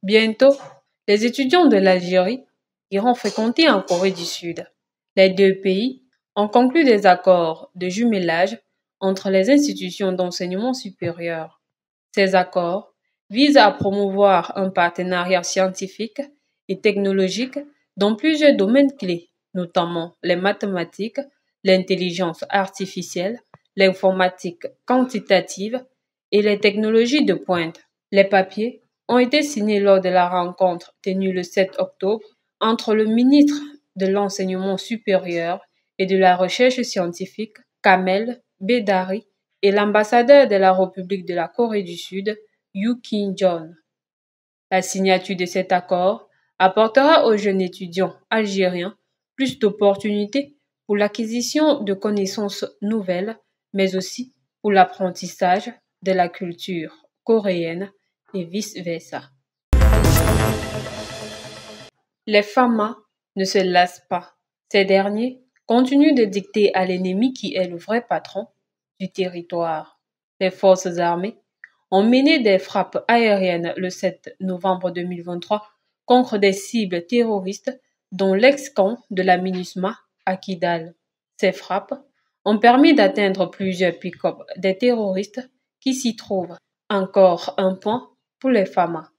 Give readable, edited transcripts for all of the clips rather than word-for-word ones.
Bientôt, les étudiants de l'Algérie iront fréquenter en Corée du Sud. Les deux pays ont conclu des accords de jumelage entre les institutions d'enseignement supérieur. Ces accords visent à promouvoir un partenariat scientifique et technologique dans plusieurs domaines clés, notamment les mathématiques, l'intelligence artificielle, l'informatique quantitative et les technologies de pointe. Les papiers ont été signés lors de la rencontre tenue le 7 octobre entre le ministre de l'Enseignement supérieur et de la Recherche scientifique, Kamel Bedari, et l'ambassadeur de la République de la Corée du Sud, Yoo Kim-jong. La signature de cet accord apportera aux jeunes étudiants algériens plus d'opportunités pour l'acquisition de connaissances nouvelles, mais aussi pour l'apprentissage de la culture coréenne et vice-versa. Les FAMA ne se lassent pas. Ces derniers continuent de dicter à l'ennemi qui est le vrai patron du territoire. Les forces armées ont mené des frappes aériennes le 7 novembre 2023 contre des cibles terroristes dont l'ex-camp de la MINUSMA à Kidal. Ces frappes ont permis d'atteindre plusieurs pick-up des terroristes qui s'y trouvent. Encore un point pour les FAMA.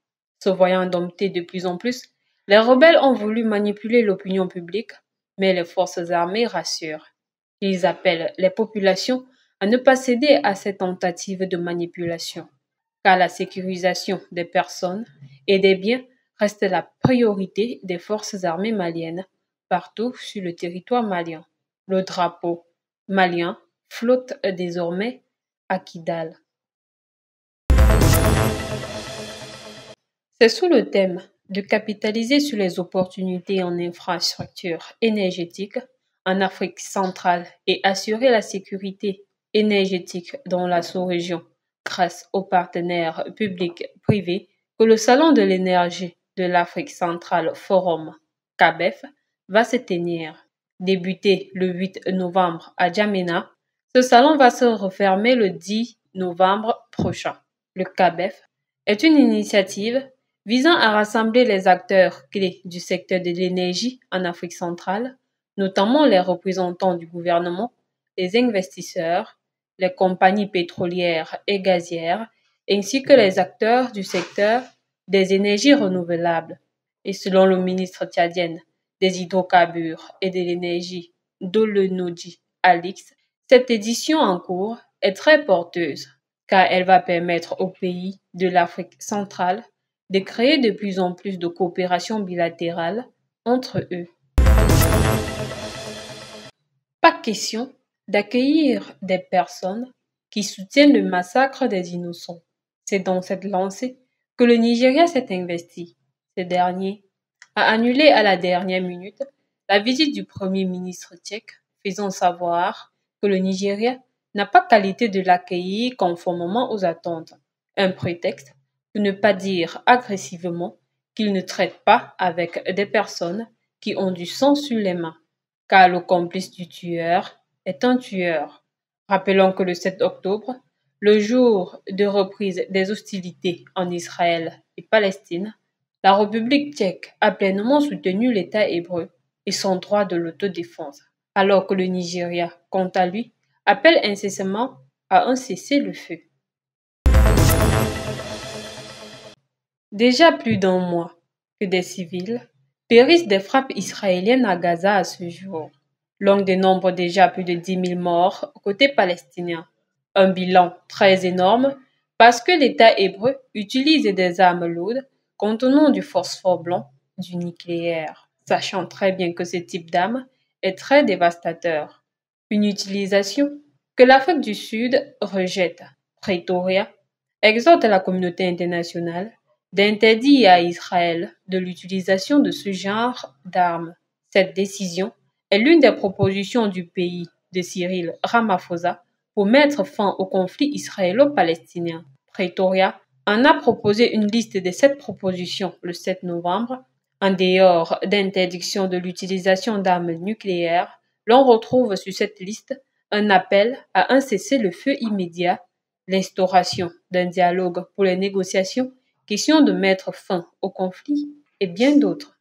Se voyant domptés de plus en plus, les rebelles ont voulu manipuler l'opinion publique, mais les forces armées rassurent. Ils appellent les populations à ne pas céder à ces tentatives de manipulation, car la sécurisation des personnes et des biens reste la priorité des forces armées maliennes partout sur le territoire malien. Le drapeau malien flotte désormais à Kidal. C'est sous le thème de capitaliser sur les opportunités en infrastructures énergétiques en Afrique centrale et assurer la sécurité énergétique dans la sous-région grâce aux partenaires publics-privés que le Salon de l'énergie de l'Afrique centrale Forum CABEF va se tenir. Débuté le 8 novembre à Djamena, ce salon va se refermer le 10 novembre prochain. Le CABEF est une initiative visant à rassembler les acteurs clés du secteur de l'énergie en Afrique centrale, notamment les représentants du gouvernement, les investisseurs, les compagnies pétrolières et gazières, ainsi que les acteurs du secteur des énergies renouvelables. Et selon le ministre tchadien des hydrocarbures et de l'énergie, Dolenoji Alix, cette édition en cours est très porteuse, car elle va permettre aux pays de l'Afrique centrale de créer de plus en plus de coopération bilatérale entre eux. Pas question d'accueillir des personnes qui soutiennent le massacre des innocents. C'est dans cette lancée que le Nigeria s'est investi. Ce dernier a annulé à la dernière minute la visite du Premier ministre tchèque, faisant savoir que le Nigeria n'a pas qualité de l'accueillir conformément aux attentes. Un prétexte pour ne pas dire agressivement qu'il ne traite pas avec des personnes qui ont du sang sur les mains, car le complice du tueur est un tueur. Rappelons que le 7 octobre, le jour de reprise des hostilités en Israël et Palestine, la République tchèque a pleinement soutenu l'État hébreu et son droit de l'autodéfense, alors que le Nigeria, quant à lui, appelle incessamment à un cessez-le-feu. Déjà plus d'un mois que des civils périssent des frappes israéliennes à Gaza à ce jour. L'on dénombre déjà plus de 10 000 morts côté palestinien. Un bilan très énorme parce que l'État hébreu utilise des armes lourdes contenant du phosphore blanc, du nucléaire, sachant très bien que ce type d'arme est très dévastateur. Une utilisation que l'Afrique du Sud rejette. Pretoria exhorte la communauté internationale d'interdire à Israël de l'utilisation de ce genre d'armes. Cette décision est l'une des propositions du pays de Cyril Ramaphosa pour mettre fin au conflit israélo-palestinien. Pretoria en a proposé une liste de 7 propositions le 7 novembre. En dehors d'interdiction de l'utilisation d'armes nucléaires, l'on retrouve sur cette liste un appel à un cessez-le-feu immédiat, l'instauration d'un dialogue pour les négociations question de mettre fin au conflit et bien d'autres.